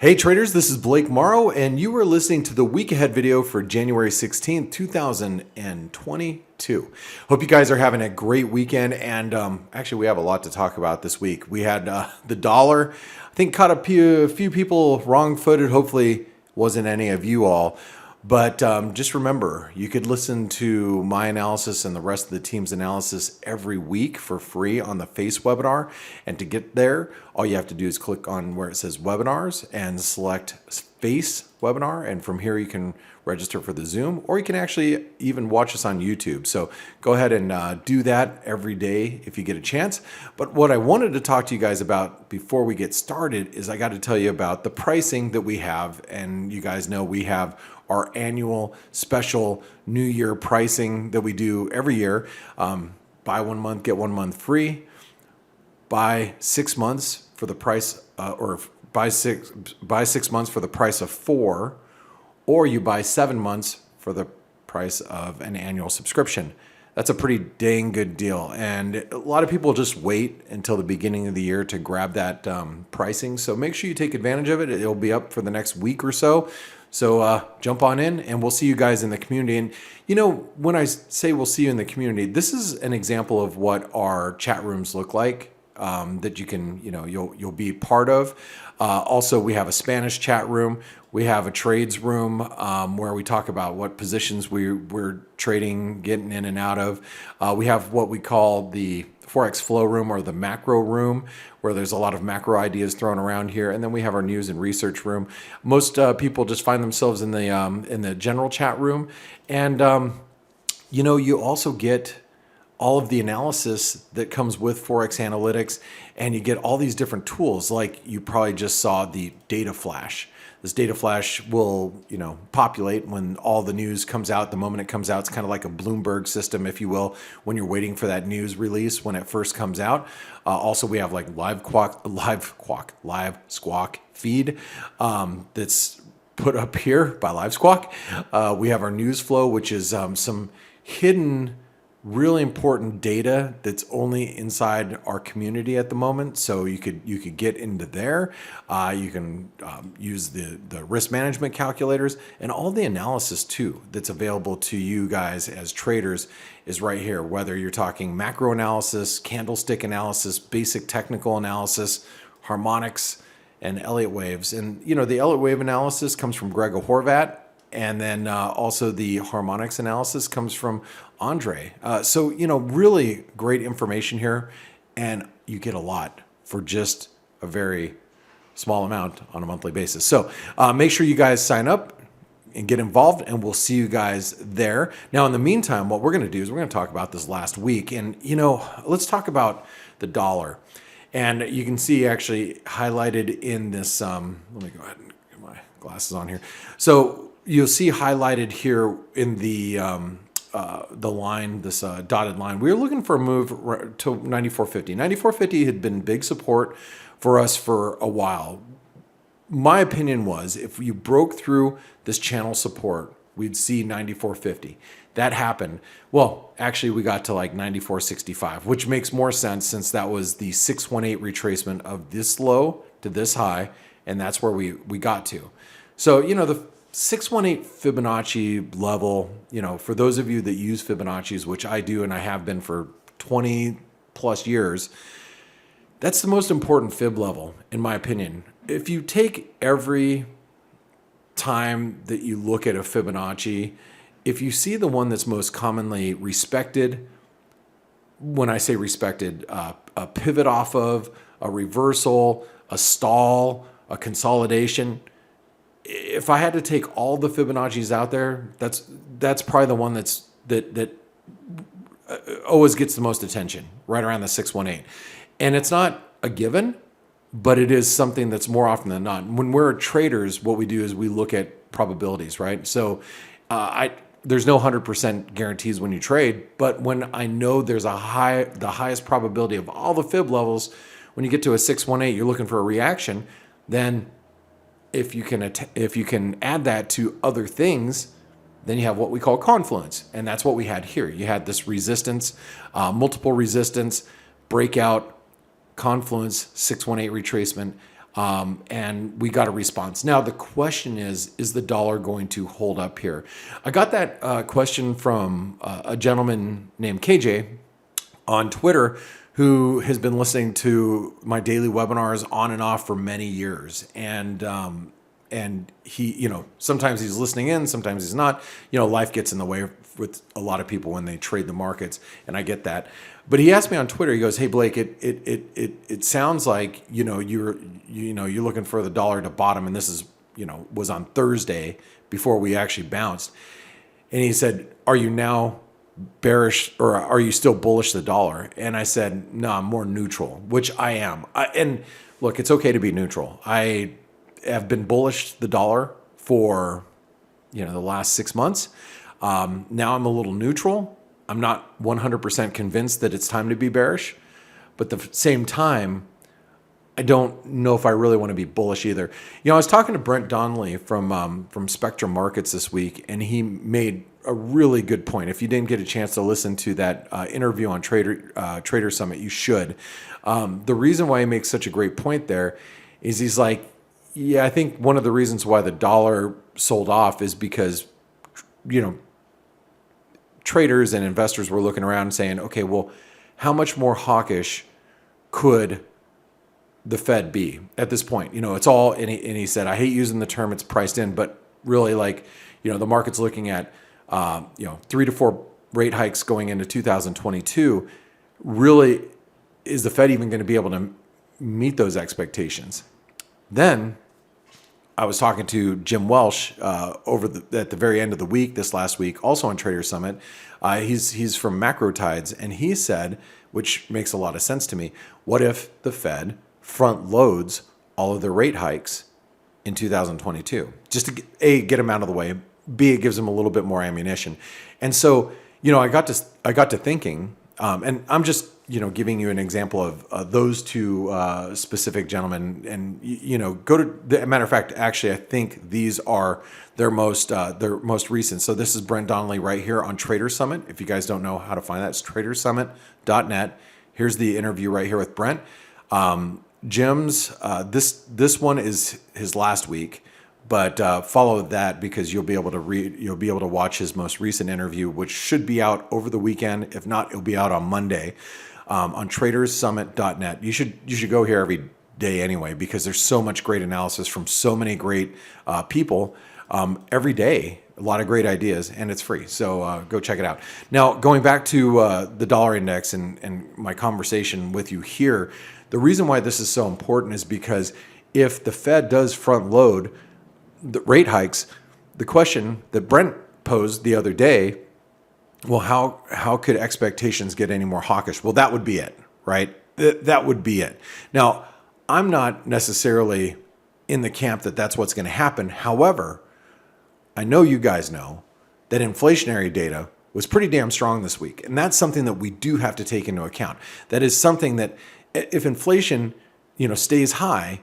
Hey traders, this is Blake Morrow, and you are listening to the week ahead video for January 16th, 2022. Hope you guys are having a great weekend, and actually we have a lot to talk about this week. We had the dollar, I think, caught a few people wrong-footed. Hopefully wasn't any of you all. But just remember, you could listen to my analysis and the rest of the team's analysis every week for free on the F.A.C.E webinar. And to get there, all you have to do is click on where it says webinars and select F.A.C.E webinar. And from here, you can register for the Zoom, or you can actually even watch us on YouTube. So go ahead and do that every day if you get a chance. But what I wanted to talk to you guys about before we get started is I got to tell you about the pricing that we have. And you guys know we have our annual special New Year pricing that we do every year. Buy 1 month, get 1 month free. Buy 6 months for the price, or buy six months for the price of 4, or you buy 7 months for the price of an annual subscription. That's a pretty dang good deal. And a lot of people just wait until the beginning of the year to grab that pricing. So make sure you take advantage of it. It'll be up for the next week or so. So jump on in, and we'll see you guys in the community. And you know, when I say we'll see you in the community, this is an example of what our chat rooms look like, that you can, you'll be part of. Also, we have a Spanish chat room. We have a trades room where we talk about what positions we're trading, getting in and out of. We have what we call the Forex flow room, or the macro room, where there's a lot of macro ideas thrown around here. And then we have our news and research room. Most people just find themselves in the general chat room. And, you also get all of the analysis that comes with ForexAnalytix, and you get all these different tools. Like you probably just saw the data flash. This data flash will, populate when all the news comes out. The moment it comes out, it's kind of like a Bloomberg system, if you will, when you're waiting for that news release when it first comes out. Also, we have like live squawk feed that's put up here by Live Squawk. We have our news flow, which is some hidden, really important data that's only inside our community at the moment. So you could get into there. You can use the risk management calculators, and all the analysis too that's available to you guys as traders is right here. Whether you're talking macro analysis, candlestick analysis, basic technical analysis, harmonics, and Elliott waves. And the Elliott wave analysis comes from Gregor Horvat. And then also the harmonics analysis comes from Andre. So, really great information here. And you get a lot for just a very small amount on a monthly basis. So make sure you guys sign up and get involved, and we'll see you guys there. Now, in the meantime, what we're going to do is we're going to talk about this last week. And, let's talk about the dollar. And you can see actually highlighted in this, let me go ahead and get my glasses on here. So you'll see highlighted here in the line, this dotted line, we were looking for a move to 94.50. 94.50 had been big support for us for a while. My opinion was if you broke through this channel support, we'd see 94.50. That happened. Well, actually, we got to like 94.65, which makes more sense since that was the 618 retracement of this low to this high, and that's where we got to. So, the 618 Fibonacci level, for those of you that use Fibonacci's, which I do and I have been for 20 plus years, that's the most important fib level, in my opinion. If you take every time that you look at a Fibonacci, if you see the one that's most commonly respected, when I say respected, a pivot off of, a reversal, a stall, a consolidation, if I had to take all the Fibonacci's out there, that's probably the one that always gets the most attention, right around the 618. And it's not a given, but it is something that's more often than not. When we're traders, what we do is we look at probabilities, right? So there's no 100% guarantees when you trade, but when I know there's the highest probability of all the fib levels, when you get to a 618, you're looking for a reaction, then if you can add that to other things, then you have what we call confluence. And that's what we had here. You had this resistance, multiple resistance, breakout, confluence, 618 retracement. and we got a response. Now, the question is the dollar going to hold up here? I got that question from a gentleman named KJ on Twitter who has been listening to my daily webinars on and off for many years. And he, sometimes he's listening in, sometimes he's not. Life gets in the way with a lot of people when they trade the markets, and I get that. But he asked me on Twitter. He goes, "Hey Blake, it sounds like you're looking for the dollar to bottom, and this is was on Thursday before we actually bounced." And he said, "Are you now bearish, or are you still bullish the dollar?" And I said, "No, I'm more neutral," which I am. And look, it's okay to be neutral. I have been bullish the dollar for the last 6 months. Now I'm a little neutral. I'm not 100% convinced that it's time to be bearish, but at the same time, I don't know if I really want to be bullish either. I was talking to Brent Donnelly from Spectrum Markets this week, and he made a really good point. If you didn't get a chance to listen to that interview on Trader Summit, you should. The reason why he makes such a great point there is he's like, yeah, I think one of the reasons why the dollar sold off is because, traders and investors were looking around and saying, okay, well, how much more hawkish could the Fed be at this point? It's all, and he said, I hate using the term it's priced in, but really the market's looking at, 3 to 4 rate hikes going into 2022. Really, is the Fed even going to be able to meet those expectations? Then I was talking to Jim Welsh at the very end of the week, this last week, also on Trader Summit. He's from Macro Tides, and he said, which makes a lot of sense to me, what if the Fed front loads all of their rate hikes in 2022? Just to get them out of the way, B, it gives them a little bit more ammunition. And so, I got to thinking, and I'm just giving you an example of those two specific gentlemen, and go to the matter of fact. Actually, I think these are their most recent. So this is Brent Donnelly right here on Trader Summit. If you guys don't know how to find that, it's tradersummit.net. Here's the interview right here with Brent. Jim's this one is his last week, but follow that because you'll be able to watch his most recent interview, which should be out over the weekend. If not, it'll be out on Monday. On tradersummit.net. You should go here every day anyway, because there's so much great analysis from so many great people every day. A lot of great ideas, and it's free. So go check it out. Now, going back to the dollar index and my conversation with you here, the reason why this is so important is because if the Fed does front load the rate hikes, the question that Brent posed the other day, well, how could expectations get any more hawkish? Well, that would be it, right? That would be it. Now, I'm not necessarily in the camp that that's what's going to happen. However, I know you guys know that inflationary data was pretty damn strong this week. And that's something that we do have to take into account. That is something that if inflation, stays high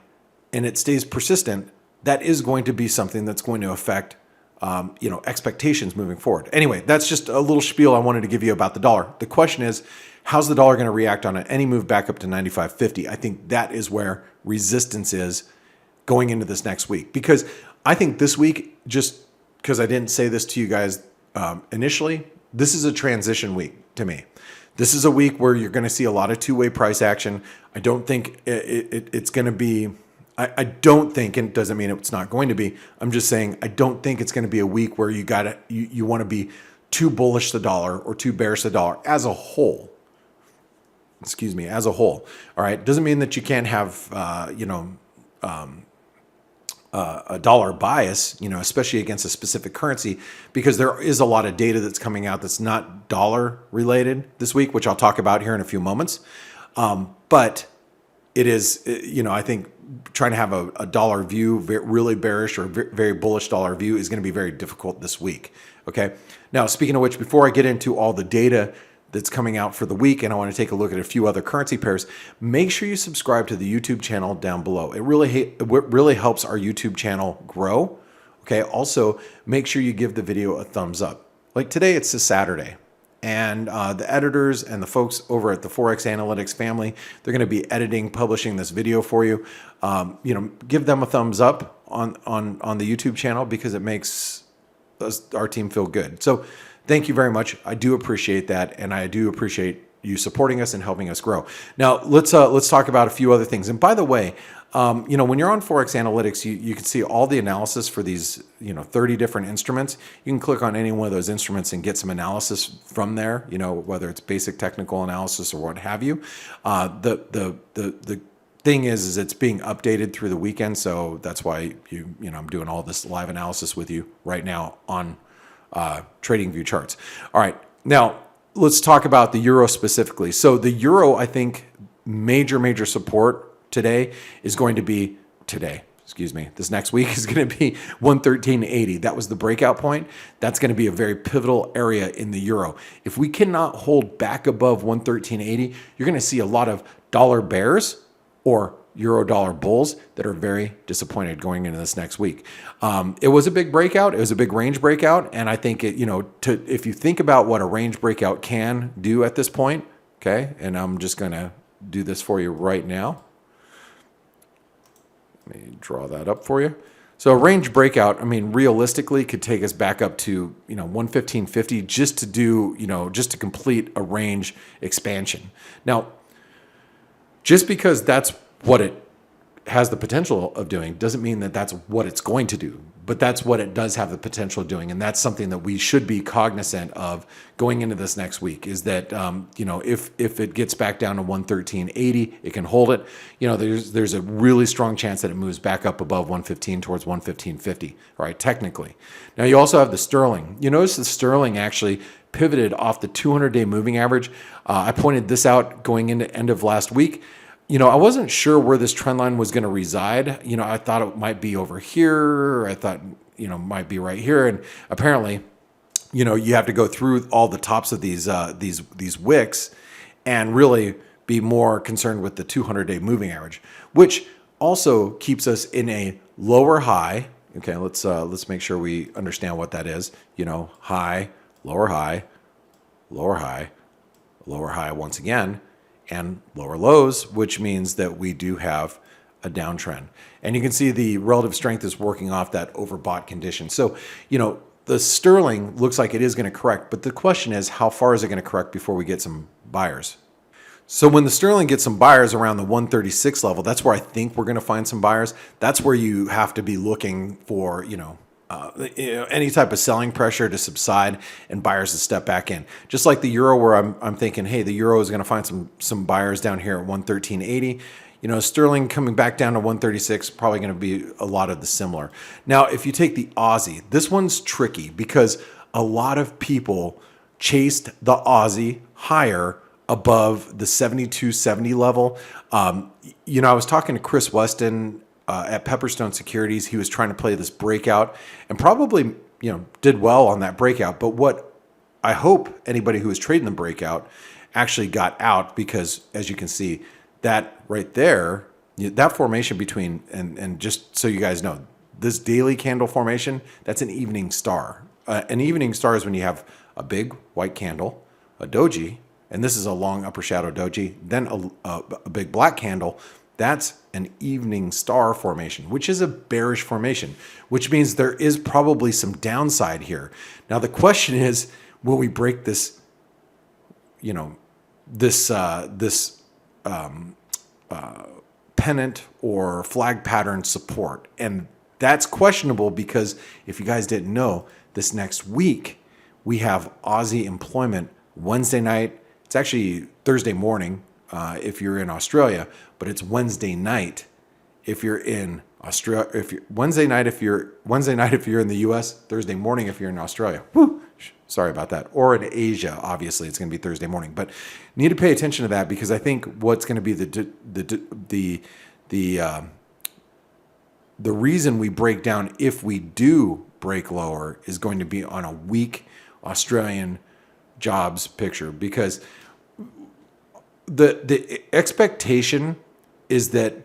and it stays persistent, that is going to be something that's going to affect expectations moving forward. Anyway, that's just a little spiel I wanted to give you about the dollar. The question is, how's the dollar going to react on any move back up to 95.50? I think that is where resistance is going into this next week. Because I think this week, just because I didn't say this to you guys initially, this is a transition week to me. This is a week where you're going to see a lot of two-way price action. I don't think it's going to be... I don't think, and it doesn't mean it's not going to be, I'm just saying I don't think it's going to be a week where you want to be too bullish the dollar or too bearish the dollar as a whole. As a whole. All right. Doesn't mean that you can't have, a dollar bias, especially against a specific currency, because there is a lot of data that's coming out that's not dollar related this week, which I'll talk about here in a few moments. But it is, I think trying to have a dollar view, really bearish or very bullish dollar view, is going to be very difficult this week. Okay. Now, speaking of which, before I get into all the data that's coming out for the week, and I want to take a look at a few other currency pairs, make sure you subscribe to the YouTube channel down below. It really helps our YouTube channel grow. Okay. Also, make sure you give the video a thumbs up. Like today, it's a Saturday, And the editors and the folks over at the ForexAnalytix family, they're going to be editing, publishing this video for you. Give them a thumbs up on the YouTube channel because it makes our team feel good. So thank you very much. I do appreciate that, and I do appreciate you supporting us and helping us grow. Now let's talk about a few other things. And by the way, when you're on ForexAnalytix, you can see all the analysis for these 30 different instruments. You can click on any one of those instruments and get some analysis from there. Whether it's basic technical analysis or what have you. The thing is it's being updated through the weekend, so that's why I'm doing all this live analysis with you right now on TradingView charts. All right, now let's talk about the euro specifically. So the euro, I think, major support today is going to be this next week is going to be 113.80. That was the breakout point. That's going to be a very pivotal area in the euro. If we cannot hold back above 113.80, you're going to see a lot of dollar bears or euro dollar bulls that are very disappointed going into this next week. It was a big breakout. It was a big range breakout. And I think if you think about what a range breakout can do at this point, okay, and I'm just going to do this for you right now. Let me draw that up for you. So a range breakout, realistically could take us back up to, 115.50 just to do, just to complete a range expansion. Now, just because that's what it has the potential of doing doesn't mean that that's what it's going to do, but that's what it does have the potential of doing. And that's something that we should be cognizant of going into this next week is that, if it gets back down to 113.80, it can hold it. There's a really strong chance that it moves back up above 115 towards 115.50, all right, technically. Now you also have the sterling. You notice the sterling actually pivoted off the 200-day moving average. I pointed this out going into end of last week. I wasn't sure where this trend line was going to reside. I thought it might be over here. I thought, might be right here. And apparently, you have to go through all the tops of these wicks and really be more concerned with the 200-day moving average, which also keeps us in a lower high. Okay, let's make sure we understand what that is. High, lower high, lower high, lower high once again, and lower lows, which means that we do have a downtrend. And you can see the relative strength is working off that overbought condition. So, the sterling looks like it is going to correct, but the question is, how far is it going to correct before we get some buyers? So when the sterling gets some buyers around the 136 level, that's where I think we're going to find some buyers. That's where you have to be looking for, any type of selling pressure to subside and buyers to step back in. Just like the euro, where I'm thinking, hey, the euro is going to find some buyers down here at 113.80. Sterling coming back down to 136, probably going to be a lot of the similar. Now, if you take the Aussie, this one's tricky because a lot of people chased the Aussie higher above the 72.70 level. I was talking to Chris Weston at Pepperstone Securities. He was trying to play this breakout and probably, did well on that breakout. But what I hope anybody who was trading the breakout actually got out, because as you can see, that right there, that formation between, and just so you guys know, this daily candle formation, that's an evening star. An evening star is when you have a big white candle, a doji, and this is a long upper shadow doji, then a big black candle. That's an evening star formation, which is a bearish formation, which means there is probably some downside here. Now, the question is, will we break this, pennant or flag pattern support? And that's questionable because if you guys didn't know, this next week we have Aussie employment Wednesday night. It's actually Thursday morning if you're in Australia, but it's Wednesday night if you're in Australia. Wednesday night if you're in the US, Thursday morning if you're in Australia. Woo! Sorry about that. Or in Asia, obviously it's going to be Thursday morning. But need to pay attention to that, because I think what's going to be the reason we break down, if we do break lower, is going to be on a weak Australian jobs picture, because the expectation is that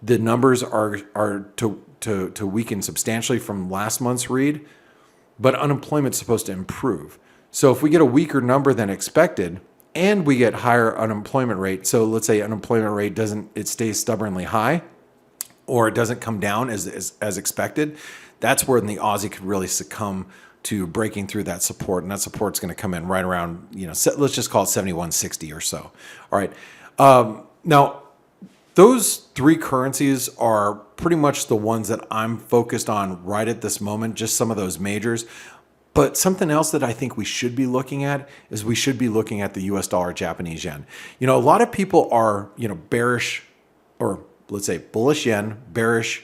the numbers are to weaken substantially from last month's read, but unemployment's supposed to improve. So if we get a weaker number than expected and we get higher unemployment rate, so let's say unemployment rate it stays stubbornly high, or it doesn't come down as expected, that's where the Aussie could really succumb to breaking through that support, and that support's going to come in right around, let's just call it 71.60 or so. All right. Now, those three currencies are pretty much the ones that I'm focused on right at this moment, just some of those majors. But something else that I think we should be looking at is we should be looking at the US dollar, Japanese yen. A lot of people are, bearish, or let's say bullish yen, bearish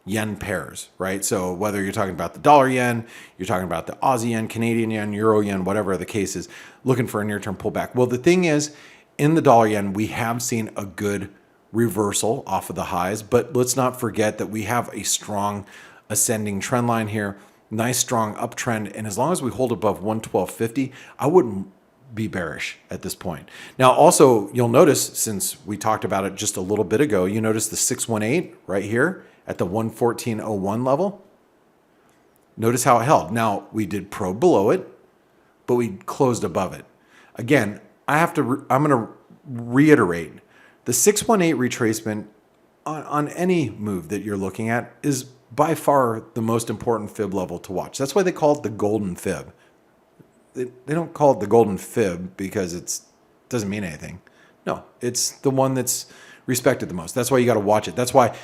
yen pairs, right? So whether you're talking about the dollar yen, you're talking about the Aussie yen, Canadian yen, Euro yen, whatever the case is, looking for a near-term pullback. Well, the thing is, in the dollar yen, we have seen a good reversal off of the highs, but let's not forget that we have a strong ascending trend line here, nice strong uptrend, and as long as we hold above 112.50, I wouldn't be bearish at this point. Now, also, you'll notice, since we talked about it just a little bit ago, you notice the 618 right here at the 114.01 level. Notice how it held. Now, we did probe below it, but we closed above it. Again, I'm going to reiterate, the 618 retracement on any move that you're looking at is by far the most important fib level to watch. That's why they call it the golden fib. They don't call it the golden fib because it doesn't mean anything. No, it's the one that's respected the most. That's why you got to watch it. That's why,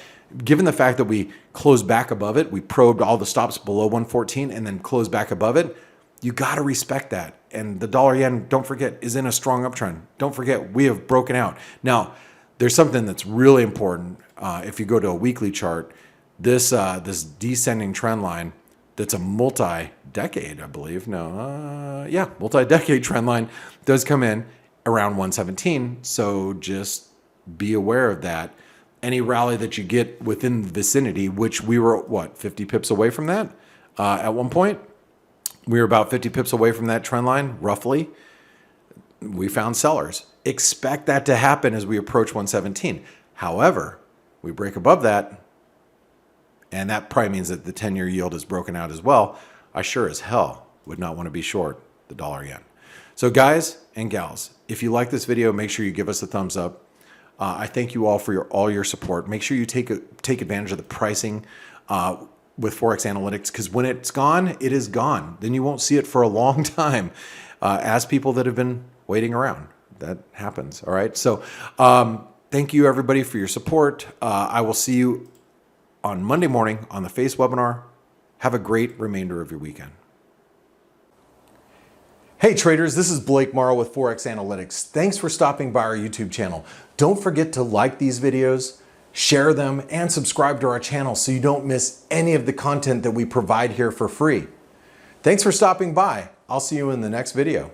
given the fact that we closed back above it, we probed all the stops below 114 and then closed back above it, you got to respect that. And the dollar yen, don't forget, is in a strong uptrend. Don't forget, we have broken out. Now, there's something that's really important. If you go to a weekly chart, this descending trend line that's a multi-decade, I believe. Multi-decade trend line does come in around 117. So just be aware of that. Any rally that you get within the vicinity, which we were, 50 pips away from that at one point? We were about 50 pips away from that trend line, roughly. We found sellers. Expect that to happen as we approach 117. However, we break above that, and that probably means that the 10-year yield is broken out as well. I sure as hell would not want to be short the dollar yen. So guys and gals, if you like this video, make sure you give us a thumbs up. I thank you all for all your support. Make sure you take advantage of the pricing with ForexAnalytix, because when it's gone, it is gone. Then you won't see it for a long time. As people that have been waiting around, that happens. All right. So thank you everybody for your support. I will see you on Monday morning on the F.A.C.E webinar. Have a great remainder of your weekend. Hey traders, this is Blake Morrow with ForexAnalytix. Thanks for stopping by our YouTube channel. Don't forget to like these videos, share them, and subscribe to our channel so you don't miss any of the content that we provide here for free. Thanks for stopping by. I'll see you in the next video.